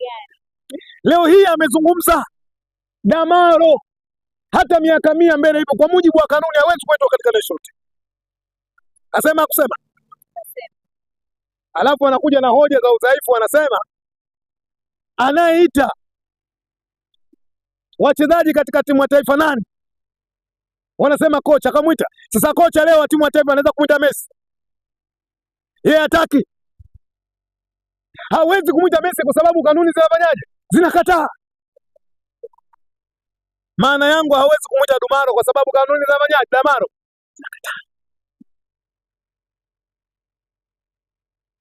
gani? Leo hii amezungumza Damaro, hata miaka 100 mbele hivyo, kwa mujibu wa kanuni hawezi kuitwa katika national team. Asema kusema, alafu anakuja na hoja za udhaifu, anasema anayeita wachezaji katika timu ya taifa nani? Wanasema kocha akamwita. Sasa kocha leo wa timu ya taifa anaweza kumwita Messi? Yeye hataki, hawezi kumwita Messi kwa sababu kanuni zinafanyaje? Zinakataa. Maana yangu hawezi kumwita Dumaro kwa sababu kanuni zinafanyaje? Damaro zinakataa.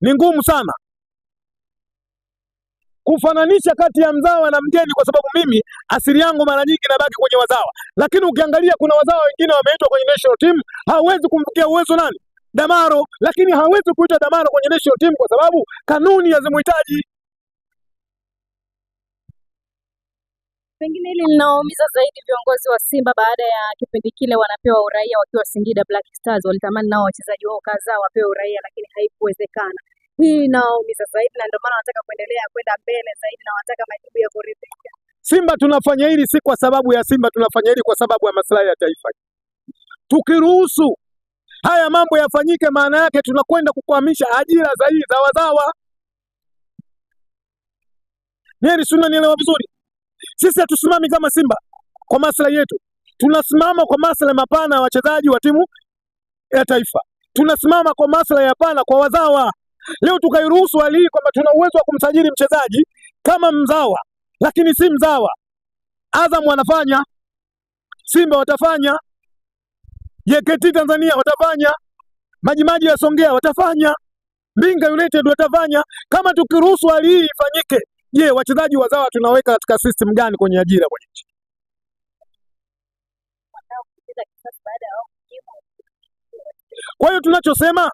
Ni ngumu sana kufananisha kati ya mzawa na mgeni, kwa sababu mimi asili yangu mara nyingi nabaki kwenye wazawa, lakini ukiangalia kuna wazawa wengine wameitwa kwenye national team, hawezi kumfikia uwezo nani? Damaro. Lakini hawezi kuita Damaro kwenye national team kwa sababu kanuni hazimhitaji. Pengine hili linaumiza zaidi viongozi wa Simba baada ya kipindi kile wanapewa uraia wakiwa Singida Black Stars, walitamani nao wachezaji wao kadhaa wapewe uraia lakini haikuwezekana. Hii inaumiza zaidi na ndio maana wanataka kuendelea kwenda mbele zaidi na wanataka majibu ya kuridhisha. Simba tunafanya hili si kwa sababu ya Simba, tunafanya hili kwa sababu ya maslahi ya taifa. Tukiruhusu haya mambo yafanyike, maana yake tunakwenda kukwamisha ajira zaidi za wazawa. Nini suna nielewa vizuri? Sisi hatusimami kama Simba kwa maslahi yetu, tunasimama kwa maslahi mapana ya wachezaji wa timu ya taifa, tunasimama kwa maslahi mapana kwa wazawa. Leo tukairuhusu hali hii kwamba tuna uwezo wa kumsajili mchezaji kama mzawa, lakini si mzawa. Azam wanafanya, Simba watafanya, JKT Tanzania watafanya, Majimaji ya Songea watafanya, Mbinga United watafanya. Kama tukiruhusu hali hii ifanyike, je, wachezaji wazawa tunaweka katika system gani kwenye ajira kwenye nchi? Kwa hiyo tunachosema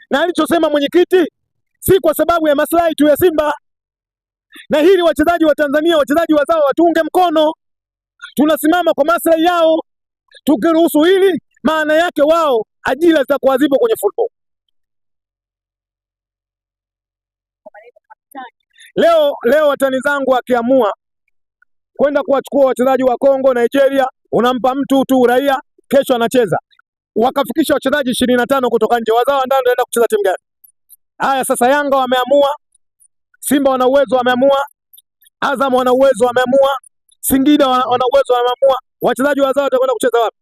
na alichosema mwenyekiti si kwa sababu ya maslahi tu ya Simba, na hili wachezaji wa Tanzania, wachezaji wazawa watunge mkono. Tunasimama kwa maslahi yao. Tukiruhusu hili, maana yake wao ajira zitakuwa zipo kwenye football. Leo watani zangu wakiamua kwenda kuwachukua wachezaji wa Kongo, Nigeria, unampa mtu tu uraia, kesho anacheza, wakafikisha wachezaji 25 kutoka nje, wazawa ndani wanaenda kucheza timu gani? Haya, sasa Yanga wameamua, Simba wana uwezo wameamua, Azam wana uwezo wameamua, Singida wana uwezo wameamua, wachezaji wazawa watakwenda kucheza wapi?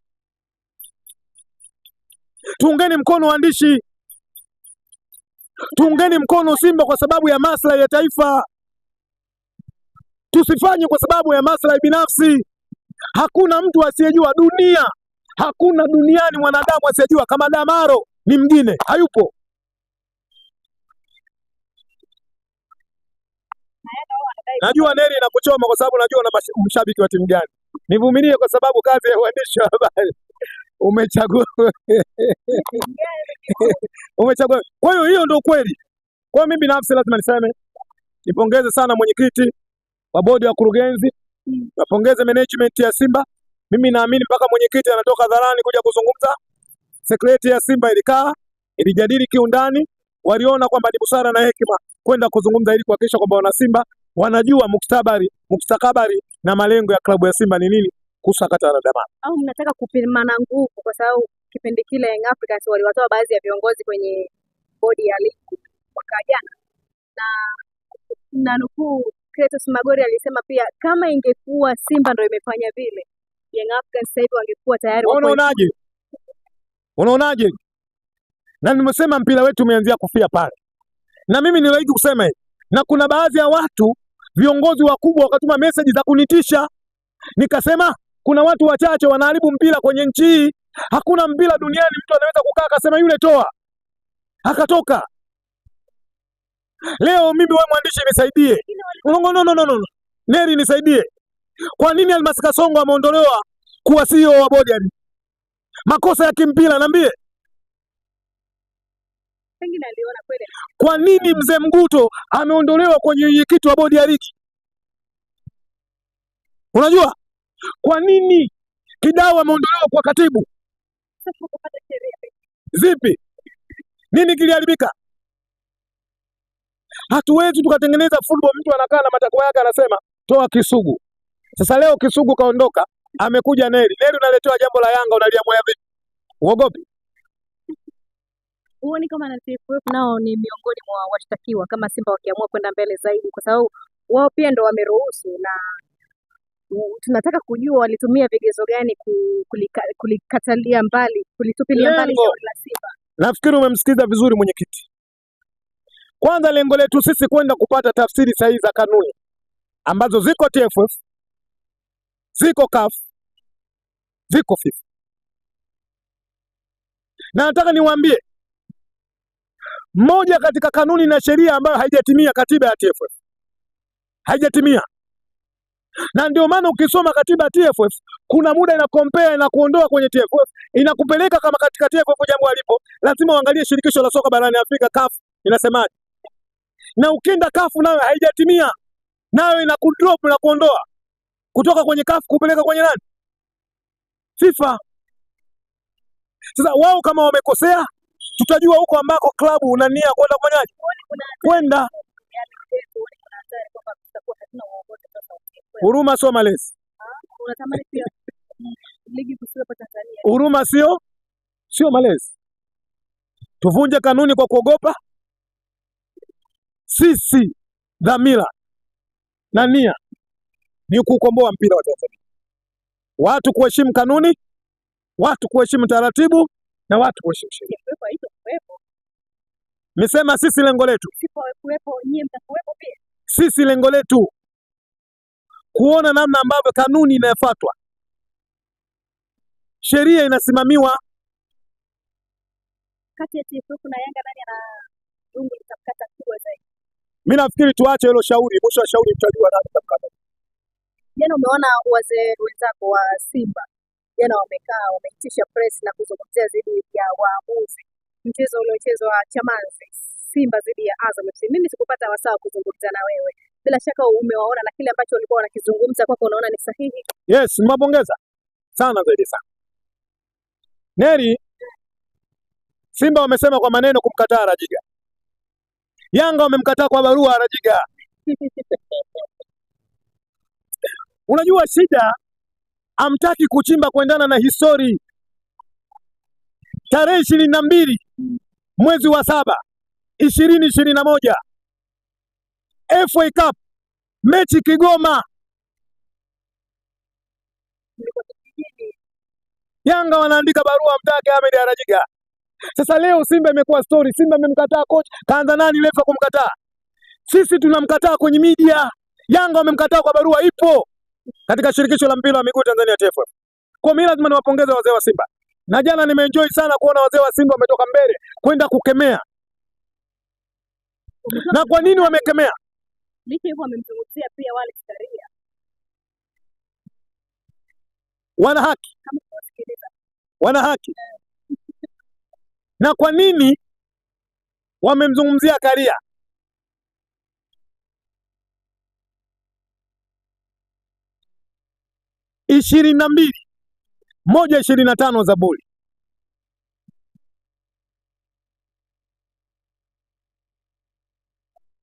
Tuungeni mkono waandishi, tuungeni mkono Simba kwa sababu ya maslahi ya taifa, tusifanye kwa sababu ya maslahi binafsi. Hakuna mtu asiyejua dunia, hakuna duniani mwanadamu asiyejua kama Damaro ni mgine, hayupo. Najua Neri inakuchoma kwa sababu najua una mshabiki wa timu gani. Nivumilie kwa sababu kazi ya uandishi wa habari umechagua. Umechagua. Kwa hiyo ndio kweli. Kwa mimi binafsi lazima niseme, nipongeze sana mwenyekiti wa bodi ya kurugenzi, napongeze management ya Simba. Mimi naamini mpaka mwenyekiti anatoka hadharani kuja kuzungumza. Secretary ya Simba ilikaa, ilijadili kiundani, waliona kwamba ni busara na hekima kwenda kuzungumza ili kuhakikisha kwamba wana Simba wanajua mustakabali na malengo ya klabu ya Simba ni nini kusakata na Damaro. Au mnataka kupimana nguvu kwa sababu kipindi kile Young Africans waliwatoa baadhi ya viongozi kwenye bodi ya ligi mwaka jana, na nukuu Kretos Magori alisema pia kama ingekuwa Simba ndio imefanya vile, Young Africans sasa hivi wangekuwa tayari. Unaonaje? Na nimesema mpira wetu umeanzia kufia pale, na mimi nilaiki kusema hivi, na kuna baadhi ya watu viongozi wakubwa wakatuma message za kunitisha, nikasema kuna watu wachache wanaharibu mpira kwenye nchi hii. Hakuna mpira duniani mtu anaweza kukaa akasema yule toa akatoka. Leo mimi wewe mwandishi nisaidie. No. Neri nisaidie. Kwa nini Almas Kasongo ameondolewa kuwa CEO wa bodi ya ligi? Makosa ya kimpira niambie. Pengine aliona kweli. Kwa nini mzee Mguto ameondolewa kwenye kitu wa bodi ya ligi? Unajua? Kwa nini Kidau ameondolewa kwa katibu? Zipi? Nini kiliharibika? Hatuwezi tukatengeneza football, mtu anakaa na matakwa yake anasema toa Kisugu. Sasa leo Kisugu kaondoka, amekuja Neli. Neli unaletewa jambo la Yanga unaliamua vipi? Uogopi? Huoni kama na TFF nao ni miongoni mwa washtakiwa kama Simba wakiamua kwenda mbele zaidi, kwa sababu wao pia ndo wameruhusu, na tunataka kujua walitumia vigezo gani kulikatalia mbali, kulitupilia mbali shauri la Simba. Nafikiri umemsikiza vizuri mwenyekiti. Kwanza lengo letu sisi kwenda kupata tafsiri sahihi za kanuni ambazo ziko TFF, ziko CAF, ziko FIFA. Na nataka niwaambie moja katika kanuni na sheria ambayo haijatimia, katiba ya TFF haijatimia. Na ndio maana ukisoma katiba ya TFF kuna muda ina compare na kuondoa kwenye TFF, inakupeleka kama katika TFF jambo alipo, lazima uangalie shirikisho la soka barani Afrika CAF inasemaje. Na ukienda CAF nayo haijatimia, nayo inakudrop na kuondoa kutoka kwenye CAF kupeleka kwenye nani? FIFA. Sasa wao kama wamekosea, tutajua huko ambako klabu una nia kwenda kufanyaje? Kwenda. Huruma sio malezi. Unatamani pia ligi kusiwepo Tanzania. Huruma sio malezi. Tuvunje kanuni kwa kuogopa. Sisi dhamira na nia ni kukomboa mpira wa Tanzania. Watu kuheshimu kanuni, watu kuheshimu taratibu na watu kuheshimu sheria. Nimesema sisi lengo letu. Sisi lengo letu kuona namna ambavyo kanuni inafuatwa, sheria inasimamiwa. Kati ya TFF na Yanga nani ana dungu litakata kubwa zaidi? Mimi nafikiri tuache hilo shauri, mwisho wa shauri tutajua nani atakata. Jana umeona wazee wenzako wa Simba jana wamekaa wameitisha press na kuzungumzia dhidi ya waamuzi mchezo uliochezwa Chamazi Simba dhidi ya Azam FC. Mimi sikupata wasaa kuzungumza na wewe, bila shaka umewaona na kile ambacho walikuwa wanakizungumza kwako unaona ni sahihi? Yes, nimepongeza sana zaidi sana. Neri, Simba wamesema kwa maneno kumkataa Rajiga. Yanga wamemkataa kwa barua Rajiga. Unajua shida, amtaki kuchimba kuendana na histori. Tarehe 22 mwezi wa 7 2021 FA Cup mechi Kigoma, Yanga wanaandika barua mtake Ahmed Rajiga. Sasa leo Simba imekuwa story. Simba imemkataa coach, kaanza nani refa kumkataa? Sisi tunamkataa kwenye media. Yanga wamemkataa kwa barua ipo katika shirikisho la mpira wa miguu Tanzania TFF. Kwa mimi lazima niwapongeze wazee wa Simba. Na jana nimeenjoy sana kuona wazee wa Simba wametoka mbele kwenda kukemea. Na kwa nini wamekemea? Licha hivyo wamemzungumzia pia wale Karia. Wana haki. Wana haki. Na kwa nini wamemzungumzia Karia? ishirini na mbili 1:25 Zaburi.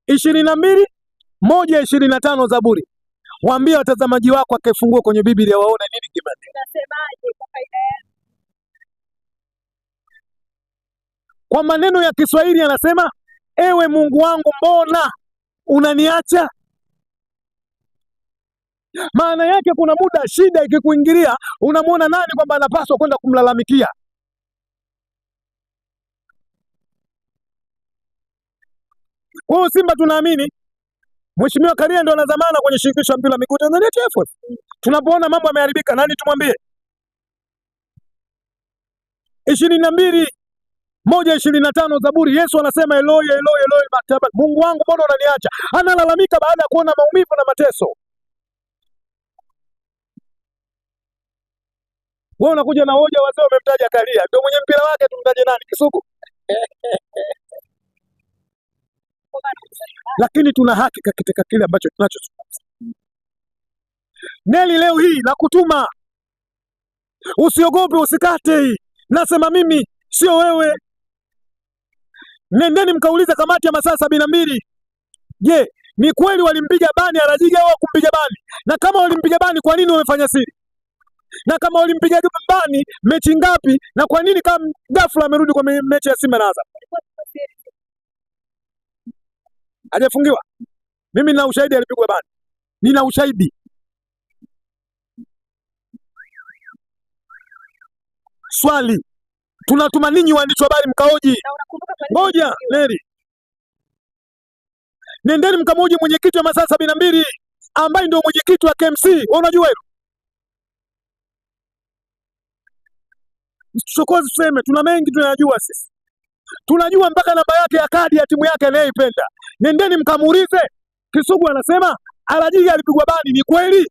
ishirini na mbili 1:25 Zaburi. Waambie watazamaji wako akafungue kwenye Biblia waone nini kimeandikwa. Unasemaje kwa faida yako? Kwa maneno ya Kiswahili anasema, ewe Mungu wangu mbona unaniacha? Maana yake kuna muda shida ikikuingilia unamwona nani kwamba anapaswa kwenda kumlalamikia. Kwa hiyo Simba tunaamini Mheshimiwa Karia ndo anazamana kwenye shirikisho la mpira wa miguu Tanzania TFF. Tunapoona mambo yameharibika nani tumwambie? 22 1:25 Zaburi. Yesu anasema Eloi Eloi Eloi maktaba, Mungu wangu mbona unaniacha? Analalamika baada ya kuona maumivu na mateso. Wewe unakuja na hoja wazee wamemtaja Karia. Ndio mwenye mpira wake tumtaje nani? Kisugu? Lakini tuna haki katika kile ambacho tunachozungumza. Neli, leo hii nakutuma. Usiogope, usikate hii. Nasema mimi, sio wewe. Nendeni mkauliza kamati ya masaa 72. Je, ni kweli walimpiga bani Arajiga au kumpiga bani? Na kama walimpiga bani, kwa nini wamefanya siri? Na kama walimpiga bani mechi ngapi? Na kwa nini kama ghafla amerudi kwa mechi ya Simba na Azam? Hajafungiwa. Mimi nina ushahidi alipigwa bani. Nina ushahidi. Swali tunatuma ninyi waandishi wa habari mkaoji. Ngoja Neri, nendeni mkamoji mwenyekiti wa masaa 72 ambaye ndio mwenyekiti wa KMC. Wewe unajua hilo? Chokozi tuseme, tuna mengi tunayajua sisi. Tunajua mpaka namba yake ya kadi ya timu yake anayoipenda. Nendeni mkamuulize. Kisugu anasema Arajiga alipigwa bani, ni kweli?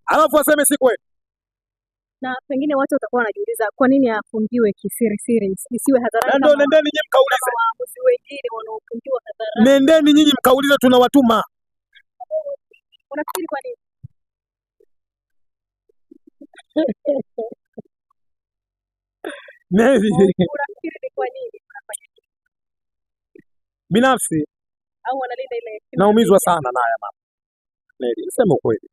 Alafu aseme si kweli. Na pengine watu watakuwa wanajiuliza kwa nini afungiwe kisiri siri, isiwe hadharani. Ndio, nendeni nyinyi mkaulize. Waamuzi wengine wanaofungiwa hadharani. Nendeni nyinyi mkaulize, tunawatuma. Unafikiri kwa nini? Neri. Unafikiri ni kwa nini? Binafsi au wanalinda ile naumizwa sana na haya mambo. Neri, niseme ukweli.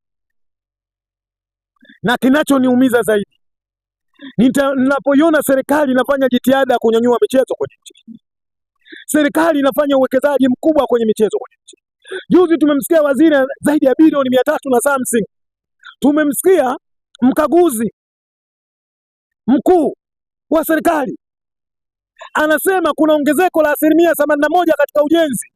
Na kinachoniumiza zaidi ninapoiona serikali inafanya jitihada kunyanyua michezo kwenye nchi. Serikali inafanya uwekezaji mkubwa kwenye michezo kwenye nchi. Juzi tumemsikia waziri zaidi ya bilioni 300 na something. Tumemsikia mkaguzi mkuu wa serikali anasema kuna ongezeko la 81% katika ujenzi.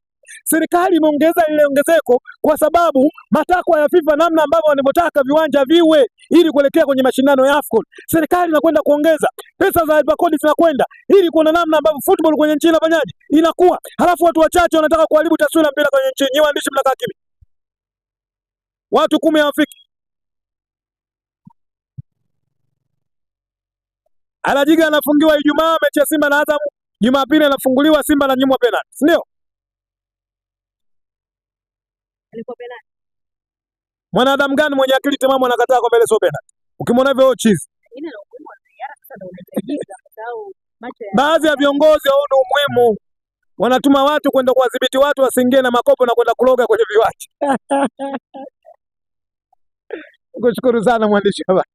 Serikali imeongeza ile ongezeko kwa sababu matakwa ya FIFA, namna ambavyo wanavyotaka viwanja viwe ili kuelekea kwenye mashindano ya AFCON. Serikali inakwenda kuongeza pesa za lipa kodi, zinakwenda ili kuona namna ambavyo football kwenye nchi inafanyaje, inakuwa. Halafu watu wachache wanataka kuharibu taswira mpira kwenye nchi. Nyinyi waandishi mnakaa kimya, watu 10 hawafiki. Arajiga anafungiwa Ijumaa mechi ya Simba na Azam, Jumapili anafunguliwa Simba na nyimwa penalty, si ndio? alikuwa penalty. Mwanadamu gani mwenye akili timamu anakataa kwa mbele sio penalty? Ukimwona hivyo chizi. Baadhi ya viongozi hawana umuhimu, wanatuma watu kwenda kuwadhibiti watu wasiingie na makopo na kwenda kuloga kwenye viwanja. Nikushukuru sana mwandishi habari.